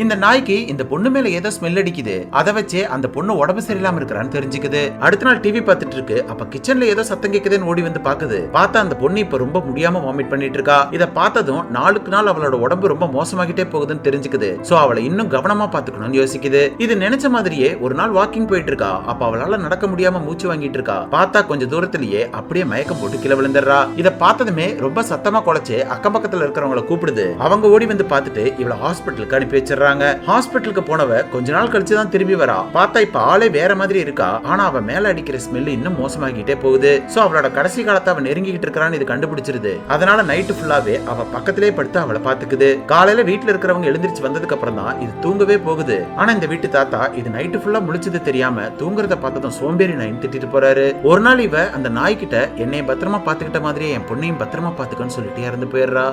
இந்த நாய்க்கு இந்த பொண்ணு மேல ஏதோ ஸ்மெல் அடிக்குது. அதை வச்சு அந்த பொண்ணு உடம்பு சரியில்லாம இருக்கிறான்னு தெரிஞ்சுக்குது. அடுத்த நாள் டிவி பார்த்துட்டு இருக்கு. அப்ப கிச்சன்ல ஏதோ சத்தம் கேக்குதுன்னு ஓடி வந்து பாக்குது. பார்த்தா அந்த பொண்ணு இப்ப ரொம்ப முடியாம வாமிட் பண்ணிட்டு இருக்கா. இத பார்த்ததும் நாளுக்கு நாள் அவளோட உடம்பு ரொம்ப மோசமாகிட்டே போகுதுன்னு தெரிஞ்சுக்குது. சோ அவளை இன்னும் கவனமா பாத்துக்கணும்னு யோசிக்குது. இது நினைச்ச மாதிரியே ஒரு நாள் வாக்கிங் போயிட்டு இருக்கா. அப்ப அவளால நடக்க முடியாம மூச்சு வாங்கிட்டு இருக்கா. பார்த்தா கொஞ்சம் தூரத்திலேயே அப்படியே மயக்கம் போட்டு கீழே விழுந்துடுறா. இத பார்த்ததுமே ரொம்ப சத்தமா குலைச்சு அக்கம் பக்கத்துல இருக்கிறவங்கள கூப்பிடுது. அவங்க ஓடி வந்து பார்த்துட்டு இவளை ஹாஸ்பிட்டலுக்கு அனுப்பி வச்சிடறாங்க. ஹாஸ்பிட்டலுக்கு போனவ கொஞ்ச நாள் கழிச்சு தான் திரும்பி வரா. பார்த்தா இப்ப ஆளே வேற மாதிரி இருக்கா. ஆனா அவ மேல அடிக்கிற ஸ்மெல் இன்னும் மோசமாகிட்டே போகுது. சோ அவளோட கடைசி காலத்தை அவ நெருங்கிட்டு இருக்கான்னு இது கண்டுபிடிச்சிருது. அதனால நைட்டு ஃபுல்லாவே அவ பக்கத்திலே படுத்து அவளை பாத்துக்குது. காலையில வீட்டுல இருக்கிறவங்க எழுந்திருச்சு வந்ததுக்கு அப்புறம் தான் இது தூங்கவே போகுது. ஆனா இந்த வீட்டு தாத்தா இது நைட்டு ஃபுல்லா முழிச்சது தெரியாம தூங்குறத பார்த்ததும் சோம்பேறி நாயின்னு திட்டிட்டு போறாரு. ஒரு நாள் இவ அந்த நாய்கிட்ட என்னைய பத்திரமா பாத்துக்கிட்ட மாதிரியே என் பொண்ணையும் பத்திரமா பாத்துக்கன்னு சொல்லிட்டு இறந்து போயிடுறா.